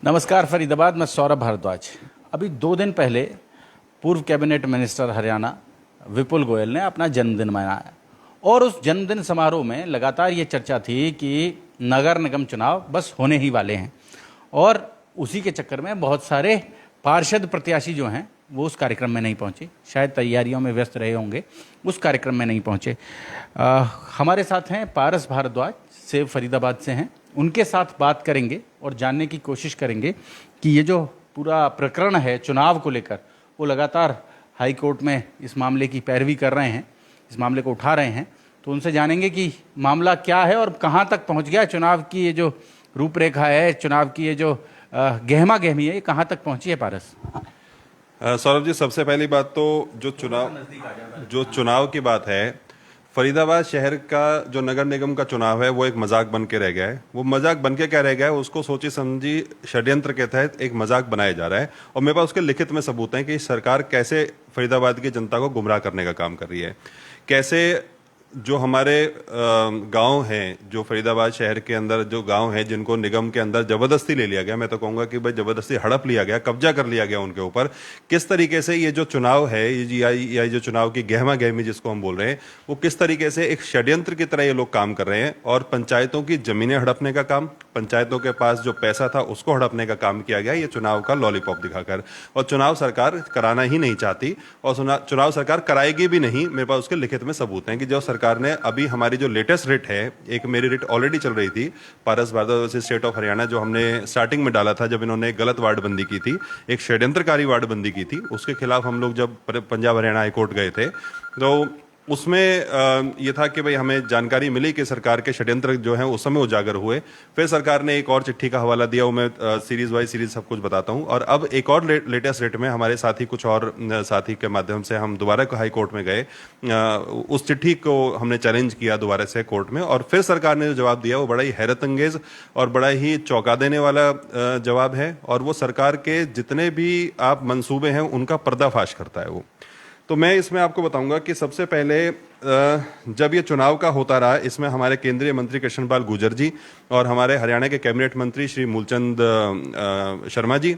नमस्कार फरीदाबाद, मैं सौरभ भारद्वाज। अभी 2 दिन पहले पूर्व कैबिनेट मिनिस्टर हरियाणा विपुल गोयल ने अपना जन्मदिन मनाया और उस जन्मदिन समारोह में लगातार ये चर्चा थी कि नगर निगम चुनाव बस होने ही वाले हैं और उसी के चक्कर में बहुत सारे पार्षद प्रत्याशी जो हैं वो उस कार्यक्रम में नहीं पहुंचे, शायद तैयारियों में व्यस्त रहे होंगे, उस कार्यक्रम में नहीं पहुंचे। हमारे साथ हैं पारस भारद्वाज, सेव फरीदाबाद से हैं। उनके साथ बात करेंगे और जानने की कोशिश करेंगे कि ये जो पूरा प्रकरण है चुनाव को लेकर, वो लगातार हाई कोर्ट में इस मामले की पैरवी कर रहे हैं, इस मामले को उठा रहे हैं। तो उनसे जानेंगे कि मामला क्या है और कहाँ तक पहुँच गया। चुनाव की ये जो रूपरेखा है, चुनाव की ये जो गहमा गहमी है, ये कहाँ तक पहुँची है पारस? सौरभ जी, सबसे पहली बात तो जो चुनाव की बात है, फरीदाबाद शहर का जो नगर निगम का चुनाव है वो एक मजाक बन के रह गया है। वो मजाक बन के क्या रह गया है, उसको सोची समझी षड्यंत्र के तहत एक मजाक बनाया जा रहा है और मेरे पास उसके लिखित में सबूत हैं कि सरकार कैसे फरीदाबाद की जनता को गुमराह करने का काम कर रही है। कैसे जो हमारे गांव हैं, जो फरीदाबाद शहर के अंदर जो गांव हैं जिनको निगम के अंदर जबरदस्ती ले लिया गया, मैं तो कहूंगा कि भाई जबरदस्ती हड़प लिया गया, कब्जा कर लिया गया उनके ऊपर, किस तरीके से ये जो चुनाव है या जो चुनाव की गहमा गहमी जिसको हम बोल रहे हैं, वो किस तरीके से एक षड्यंत्र की तरह ये लोग काम कर रहे हैं और पंचायतों की जमीनें हड़पने का काम, पंचायतों के पास जो पैसा था उसको हड़पने का काम किया गया ये चुनाव का लॉलीपॉप दिखाकर। और चुनाव सरकार कराना ही नहीं चाहती और चुनाव सरकार कराएगी भी नहीं। मेरे पास उसके लिखित में सबूत हैं कि जो सरकार ने अभी हमारी जो लेटेस्ट रिट है, एक मेरी रिट ऑलरेडी चल रही थी Paras Bhardwaj versus state of Haryana, जो हमने स्टार्टिंग में डाला था जब इन्होंने गलत वार्डबंदी की थी, एक षड्यंत्रकारी वार्डबंदी की थी, उसके खिलाफ हम लोग जब पंजाब हरियाणा हाईकोर्ट गए थे तो उसमें ये था कि भाई हमें जानकारी मिली कि सरकार के षड्यंत्र जो हैं उस समय उजागर हुए। फिर सरकार ने एक और चिट्ठी का हवाला दिया, वो मैं सीरीज बाय सीरीज सब कुछ बताता हूँ। और अब एक और लेटेस्ट रेट में हमारे साथी कुछ और साथी के माध्यम से हम दोबारा हाई कोर्ट में गए, उस चिट्ठी को हमने चैलेंज किया दोबारा से कोर्ट में और फिर सरकार ने जो जवाब दिया वो बड़ा ही हैरत अंगेज और बड़ा ही चौंका देने वाला जवाब है और वो सरकार के जितने भी आप मंसूबे हैं उनका पर्दाफाश करता है वो। तो मैं इसमें आपको बताऊंगा कि सबसे पहले जब ये चुनाव का होता रहा, इसमें हमारे केंद्रीय मंत्री कृष्णपाल गुर्जर जी और हमारे हरियाणा के कैबिनेट मंत्री श्री मूलचंद शर्मा जी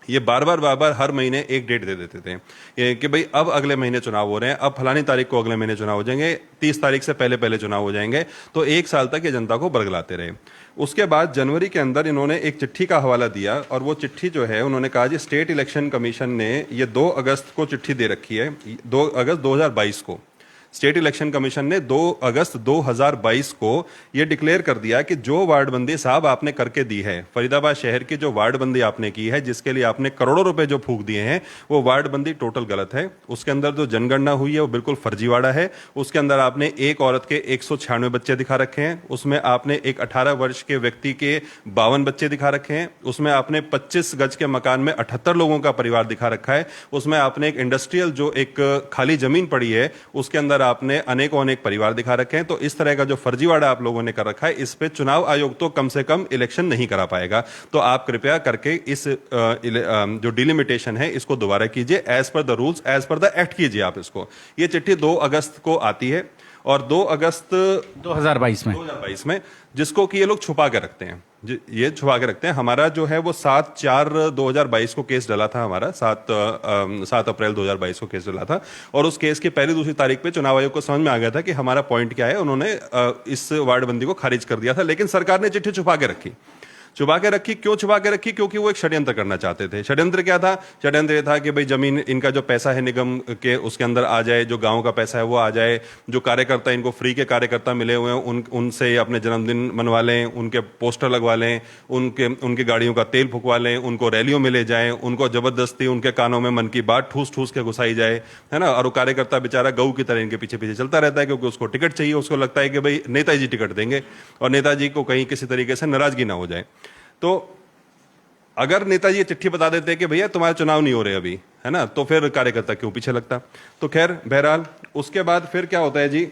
ये बार बार हर महीने एक डेट दे देते थे कि भाई अब अगले महीने चुनाव हो रहे हैं, अब फलानी तारीख को अगले महीने चुनाव हो जाएंगे, 30 तारीख से पहले चुनाव हो जाएंगे। तो एक साल तक ये जनता को बरगलाते रहे। उसके बाद जनवरी के अंदर इन्होंने एक चिट्ठी का हवाला दिया और वो चिट्ठी जो है उन्होंने कहा जी स्टेट इलेक्शन कमीशन ने ये 2 अगस्त को चिट्ठी दे रखी है, 2 अगस्त 2022 को स्टेट इलेक्शन कमीशन ने 2 अगस्त 2022 को यह डिक्लेयर कर दिया कि जो वार्डबंदी साहब आपने करके दी है, फरीदाबाद शहर की जो वार्डबंदी आपने की है, जिसके लिए आपने करोड़ों रुपए जो फूंक दिए हैं, वो वार्डबंदी टोटल गलत है। उसके अंदर जो जनगणना हुई है वो बिल्कुल फर्जीवाड़ा है। उसके अंदर आपने एक औरत के 196 बच्चे दिखा रखे हैं, उसमें आपने एक 18 वर्ष के व्यक्ति के 52 बच्चे दिखा रखे हैं, उसमें आपने 25 गज के मकान में 78 लोगों का परिवार दिखा रखा है, उसमें आपने एक इंडस्ट्रियल जो एक खाली जमीन पड़ी है उसके अंदर आपने अनेकों अनेक परिवार दिखा रखे हैं। तो इस तरह का जो फर्जीवाड़ा आप लोगों ने कर रखा है, इस पे चुनाव आयोग तो कम से कम इलेक्शन नहीं करा पाएगा। तो आप कृपया करके इस जो डिलिमिटेशन है इसको दोबारा कीजिए, as per the rules, as per the act कीजिए आप इसको। ये चिट्ठी 2 अगस्त को आती है और 2 अगस्त 2022 में जिसको कि ये लोग छुपा के रखते हैं, ये छुपा के रखते हैं। हमारा जो है वो 7/4/2022 को केस डला था, हमारा 7 अप्रैल 2022 को केस डला था और उस केस की पहली दूसरी तारीख पे चुनाव आयोग को समझ में आ गया था कि हमारा पॉइंट क्या है। उन्होंने इस वार्डबंदी को खारिज कर दिया था, लेकिन सरकार ने चिट्ठी छुपा के रखी। क्यों छुपा के रखी? क्योंकि वो एक षड्यंत्र करना चाहते थे। षड्यंत्र क्या था? षड्यंत्र ये था कि भाई जमीन, इनका जो पैसा है निगम के उसके अंदर आ जाए, जो गांव का पैसा है वो आ जाए, जो कार्यकर्ता इनको फ्री के कार्यकर्ता मिले हुए हैं उनसे अपने जन्मदिन मनवा लें, उनके पोस्टर लगवा लें, उनकी गाड़ियों का तेल फुकवा लें, उनको रैलियों में ले जाएं, उनको जबरदस्ती उनके कानों में मन की बात ठूस के घुसाई जाए, है ना। और वो कार्यकर्ता बेचारा गऊ की तरह इनके पीछे पीछे चलता रहता है क्योंकि उसको टिकट चाहिए, उसको लगता है कि भाई नेताजी टिकट देंगे और नेताजी को कहीं किसी तरीके से नाराजगी ना हो जाए। तो अगर नेताजी ये चिट्ठी बता देते कि भैया तुम्हारे चुनाव नहीं हो रहे अभी, है ना, तो फिर कार्यकर्ता क्यों पीछे लगता। तो खैर बहरहाल उसके बाद फिर क्या होता है जी,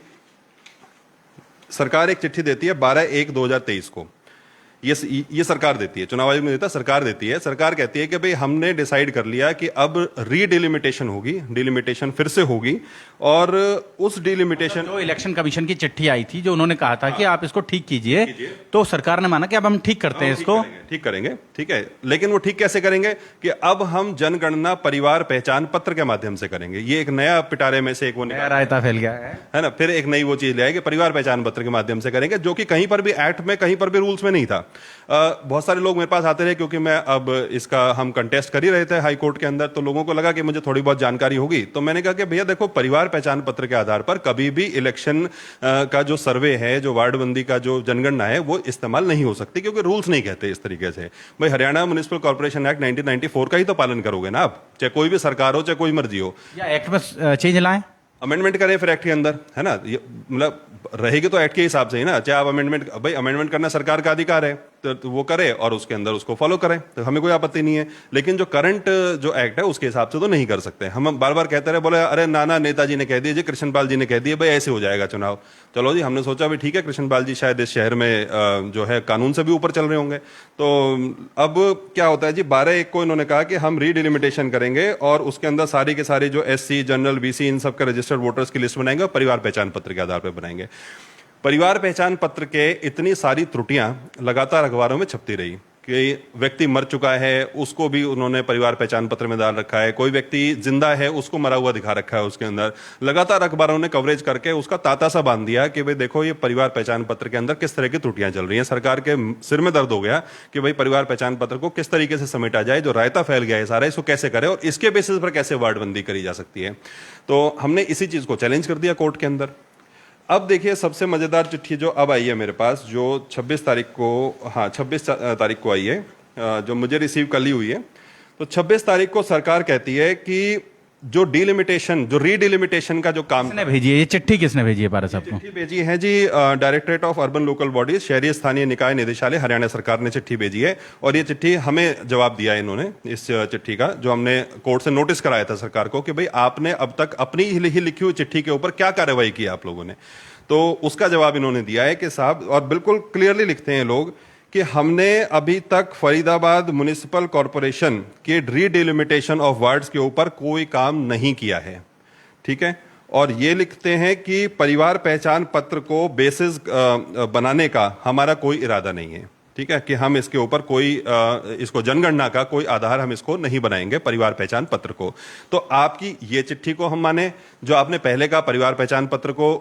सरकार एक चिट्ठी देती है 12/1/2023 को। ये सरकार देती है, चुनाव आयोग में देता, सरकार देती है। सरकार कहती है कि भाई हमने डिसाइड कर लिया कि अब रीडिलिमिटेशन होगी, डिलिमिटेशन फिर से होगी और उस डिलिमिटेशन जो इलेक्शन कमीशन की चिट्ठी आई थी जो उन्होंने कहा था कि आप इसको ठीक कीजिए, तो सरकार ने माना कि अब हम ठीक करते हैं इसको। ठीक करेंगे, ठीक है, लेकिन वो ठीक कैसे करेंगे कि अब हम जनगणना परिवार पहचान पत्र के माध्यम से करेंगे। ये एक नया पिटारे में से एक वो नया रायता फैल गया है ना, फिर एक नई वो चीज ले आए कि परिवार पहचान पत्र के माध्यम से करेंगे, जो कि कहीं पर भी एक्ट में कहीं पर भी रूल्स में नहीं था। बहुत सारे लोग मेरे पास आते रहे, क्योंकि मैं अब इसका हम कंटेस्ट कर ही रहे थे हाई कोर्ट के अंदर, तो लोगों को लगा कि मुझे थोड़ी बहुत जानकारी होगी। तो मैंने कहा कि भैया देखो, परिवार पहचान पत्र के आधार पर कभी भी इलेक्शन का जो सर्वे है, जो वार्डबंदी का जो जनगणना है, वो इस्तेमाल नहीं हो सकती, क्योंकि रूल्स नहीं कहते इस तरीके से। भाई हरियाणा म्युनिसिपल कॉर्पोरेशन एक्ट 1994 का ही तो पालन करोगे ना आप, चाहे कोई भी सरकार हो, चाहे कोई मर्जी हो। या एक्ट में चेंज लाएं, अमेंडमेंट करें फिर एक्ट के अंदर, है ना। मतलब रहेगी तो एक्ट के हिसाब से ही ना, चाहे आप अमेंडमेंट, भाई अमेंडमेंट करना सरकार का अधिकार है, तो वो करे और उसके अंदर उसको फॉलो करें, तो हमें कोई आपत्ति नहीं है। लेकिन जो करंट जो एक्ट है उसके हिसाब से तो नहीं कर सकते। हम बार बार कहते रहे, बोले अरे नाना नेताजी ने कह दिया जी, कृष्णपाल जी ने कह दिया, भाई ऐसे हो जाएगा चुनाव। चलो जी, हमने सोचा भी ठीक है, कृष्णपाल जी शायद इस शहर में जो है कानून से भी ऊपर चल रहे होंगे। तो अब क्या होता है जी, 12/1 को इन्होंने कहा कि हम रीडिलिमिटेशन करेंगे और उसके अंदर सारी के सारी जो SC, जनरल, BC, इन सब के रजिस्टर्ड वोटर्स की लिस्ट बनाएंगे और परिवार पहचान पत्र के आधार पर बनाएंगे। परिवार पहचान पत्र के इतनी सारी त्रुटियां लगातार अखबारों में छपती रही कि व्यक्ति मर चुका है उसको भी उन्होंने परिवार पहचान पत्र में डाल रखा है, कोई व्यक्ति जिंदा है उसको मरा हुआ दिखा रखा है उसके अंदर। लगातार अखबारों ने कवरेज करके उसका ताता सा बांध दिया कि भाई देखो ये परिवार पहचान पत्र के अंदर किस तरह की त्रुटियां चल रही हैं। सरकार के सिर में दर्द हो गया कि भाई परिवार पहचान पत्र को किस तरीके से समेटा जाए, जो रायता फैल गया है सारा, इसको कैसे करे और इसके बेसिस पर कैसे वार्डबंदी करी जा सकती है। तो हमने इसी चीज को चैलेंज कर दिया कोर्ट के अंदर। अब देखिए सबसे मजेदार चिट्ठी जो अब आई है मेरे पास, जो 26 तारीख को, हाँ 26 तारीख को आई है, जो मुझे रिसीव कल ही हुई है। तो 26 तारीख को सरकार कहती है कि जो डिलिमिटेशन, जो रीडिलिमिटेशन का जो काम, किसने भेजी है ये चिट्ठी, किसने भेजी है पारस साहब को? चिट्ठी भेजी है जी directorate of urban local bodies, शहरी स्थानीय निकाय निदेशालय, हरियाणा सरकार ने चिट्ठी भेजी है। और ये चिट्ठी हमें जवाब दिया है इन्होंने, इस चिट्ठी का जो हमने कोर्ट से नोटिस कराया था सरकार को कि भाई आपने अब तक अपनी ही लिखी हुई चिट्ठी के ऊपर क्या कार्रवाई की आप लोगों ने। तो उसका जवाब इन्होंने दिया है कि साहब, और बिल्कुल क्लियरली लिखते हैं लोग कि हमने अभी तक फरीदाबाद म्युनिसिपल कॉरपोरेशन के रीडिलिमिटेशन ऑफ वार्ड्स के ऊपर कोई काम नहीं किया है, ठीक है। और ये लिखते हैं कि परिवार पहचान पत्र को बेसिस बनाने का हमारा कोई इरादा नहीं है, ठीक है, कि हम इसके ऊपर कोई इसको जनगणना का कोई आधार हम इसको नहीं बनाएंगे परिवार पहचान पत्र को। तो आपकी ये चिट्ठी को हम माने, जो आपने पहले का परिवार पहचान पत्र को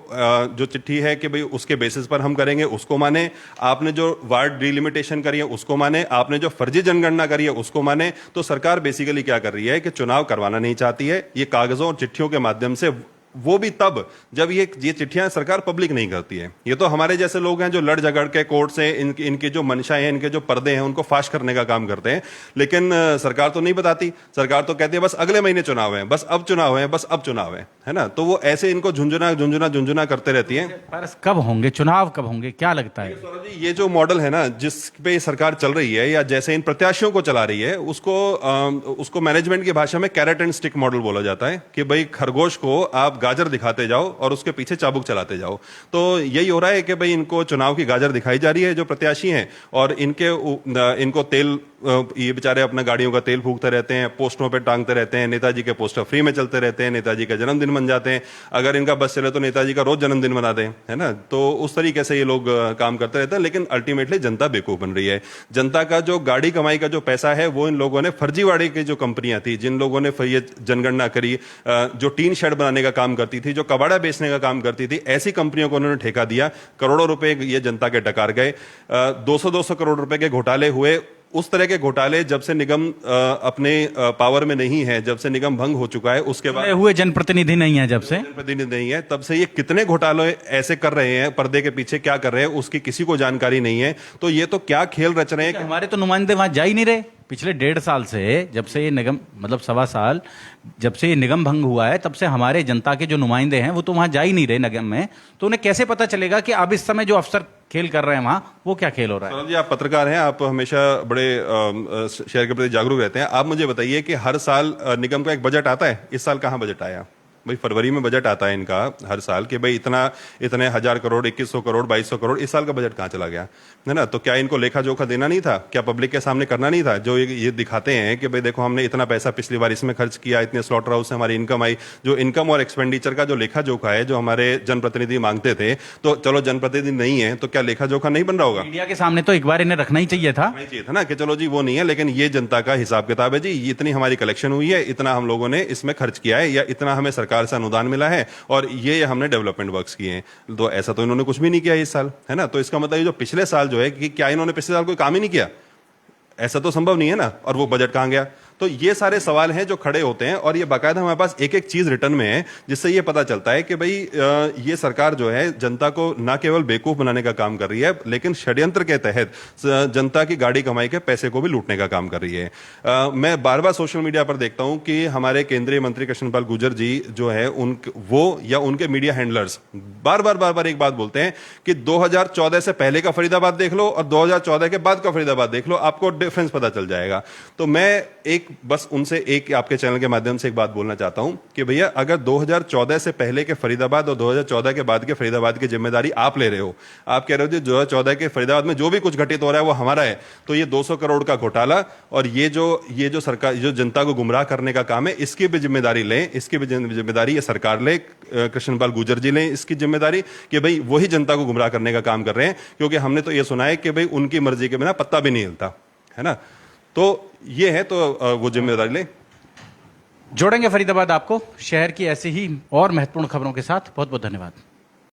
जो चिट्ठी है कि भाई उसके बेसिस पर हम करेंगे उसको माने, आपने जो वार्ड डिलिमिटेशन करी है उसको माने, आपने जो फर्जी जनगणना करी है उसको माने। तो सरकार बेसिकली क्या कर रही है कि चुनाव करवाना नहीं चाहती है, ये कागजों और चिट्ठियों के माध्यम से, वो भी तब जब ये चिट्ठियां सरकार पब्लिक नहीं करती है। ये तो हमारे जैसे लोग हैं जो लड़ झगड़ के कोर्ट से इनकी जो मंशाएं हैं, इनके जो पर्दे हैं उनको फाश करने का काम करते हैं। लेकिन सरकार तो नहीं बताती, सरकार तो कहती है बस अगले महीने चुनाव है, बस अब चुनाव है, बस अब चुनाव है ना। तो वो ऐसे इनको झुंझुना करते रहती है। पर कब होंगे चुनाव, कब होंगे, क्या लगता है? सौरभ जी, ये जो मॉडल है ना जिस पे सरकार चल रही है या जैसे इन प्रत्याशियों को चला रही है, उसको मैनेजमेंट की भाषा में कैरेट एंड स्टिक मॉडल बोला जाता है कि भाई खरगोश को आप गाजर दिखाते जाओ और उसके पीछे चाबुक चलाते जाओ। तो यही हो रहा है कि भाई इनको चुनाव की गाजर दिखाई जा रही है जो प्रत्याशी हैं, और इनको तेल, ये बेचारे अपना गाड़ियों का तेल फूकते रहते हैं, पोस्टरों पे टांगते रहते हैं, नेताजी के पोस्टर फ्री में चलते रहते हैं, नेताजी का जन्मदिन बन जाते हैं, अगर इनका बस चले तो नेताजी का रोज जन्मदिन मना दें, है ना। तो उस तरीके से ये लोग काम करते रहते हैं। लेकिन अल्टीमेटली जनता बेवकूफ बन रही है। जनता का जो गाड़ी कमाई का जो पैसा है वो इन लोगों ने, फर्जीवाड़े की जो कंपनियां थी जिन लोगों ने ये जनगणना करी, जो टीन शेड बनाने का काम करती थी, जो कबाड़ा बेचने का काम करती थी, ऐसी कंपनियों को उन्होंने ठेका दिया। करोड़ों रुपए ये जनता के डकार गए। 200 करोड़ रुपए के घोटाले हुए। उस तरह के घोटाले जब से निगम अपने पावर में नहीं है, जब से निगम भंग हो चुका है, उसके बाद हुए जनप्रतिनिधि नहीं है, जब से जनप्रतिनिधि नहीं है तब से ये कितने घोटाले ऐसे कर रहे हैं, पर्दे के पीछे क्या कर रहे हैं उसकी किसी को जानकारी नहीं है। तो ये तो क्या खेल रच रहे हैं कि हमारे तो नुमाइंदे वहां जा ही नहीं रहे। पिछले 1.5 साल से, जब से ये निगम, मतलब 1.25 साल जब से ये निगम भंग हुआ है, तब से हमारे जनता के जो नुमाइंदे हैं वो तो वहां जा ही नहीं रहे निगम में। तो उन्हें कैसे पता चलेगा कि अब इस समय जो अफसर खेल कर रहे हैं वहां वो क्या खेल हो रहा है? सौरभ जी, आप पत्रकार हैं, आप हमेशा बड़े शहर के प्रति जागरूक रहते हैं। आप मुझे बताइए कि हर साल निगम का एक बजट आता है, इस साल कहाँ बजट आया? भाई फरवरी में बजट आता है इनका हर साल कि भाई इतना इतने 1000 करोड़ 2100 करोड़ 2200 करोड़, इस साल का बजट कहाँ चला गया, है ना। तो क्या इनको लेखा जोखा देना नहीं था, क्या पब्लिक के सामने करना नहीं था। जो ये दिखाते हैं कि भाई देखो हमने इतना पैसा पिछली बार इसमें खर्च किया, इतने स्लॉटर हाउस से हमारी इनकम आई, जो इनकम और एक्सपेंडिचर का जो लेखा जोखा है जो हमारे जनप्रतिनिधि मांगते थे, तो चलो जनप्रतिनिधि नहीं है तो क्या लेखा जोखा नहीं बन रहा होगा। मीडिया के सामने तो एक बार इन्हें रखना ही चाहिए था। नहीं चाहिए था ना कि चलो जी वो नहीं है, लेकिन ये जनता का हिसाब किताब है जी, इतनी हमारी कलेक्शन हुई है, इतना हम लोगों ने इसमें खर्च किया है, या इतना हमें सरकार से अनुदान मिला है, और ये हमने डेवलपमेंट वर्क्स किए हैं। तो ऐसा तो इन्होंने कुछ भी नहीं किया इस साल, है ना। तो इसका मतलब ये जो पिछले साल जो है कि क्या इन्होंने पिछले साल कोई काम ही नहीं किया, ऐसा तो संभव नहीं है ना। और वो बजट कहां गया। तो ये सारे सवाल हैं जो खड़े होते हैं, और ये बाकायदा हमारे पास एक एक चीज रिटर्न में है, जिससे ये पता चलता है कि भाई ये सरकार जो है जनता को ना केवल बेवकूफ बनाने का काम कर रही है, लेकिन षड्यंत्र के तहत जनता की गाड़ी कमाई के पैसे को भी लूटने का काम कर रही है। मैं बार बार सोशल मीडिया पर देखता हूं कि हमारे केंद्रीय मंत्री कृष्णपाल गुर्जर जी जो है वो या उनके मीडिया हैंडलर्स बार बार एक बात बोलते हैं कि 2014 से पहले का फरीदाबाद देख लो और 2014 के बाद का फरीदाबाद देख लो, आपको डिफरेंस पता चल जाएगा। तो मैं बस उनसे एक आपके चैनल के माध्यम से एक बात बोलना चाहता हूं कि भैया अगर 2014 से पहले के फरीदाबाद और 2014 के बाद के फरीदाबाद की जिम्मेदारी आप ले रहे हो, आप कह रहे हो 2014 के फरीदाबाद में जो भी कुछ घटित हो रहा है वो हमारा है, तो ये 200 करोड़ का घोटाला और ये जो सरकार जो जनता को गुमराह करने का काम है, इसकी भी जिम्मेदारी लें, इसकी भी जिम्मेदारी ये सरकार ले, कृष्णपाल गुर्जर जी लें इसकी जिम्मेदारी कि भाई वही जनता को गुमराह करने का काम कर रहे हैं। क्योंकि हमने तो ये सुना है कि भाई उनकी मर्जी के बिना पत्ता भी नहीं हिलता, है ना। तो ये है, तो वो जिम्मेदारी ले। जोड़ेंगे फरीदाबाद आपको शहर की ऐसी ही और महत्वपूर्ण खबरों के साथ। बहुत बहुत धन्यवाद।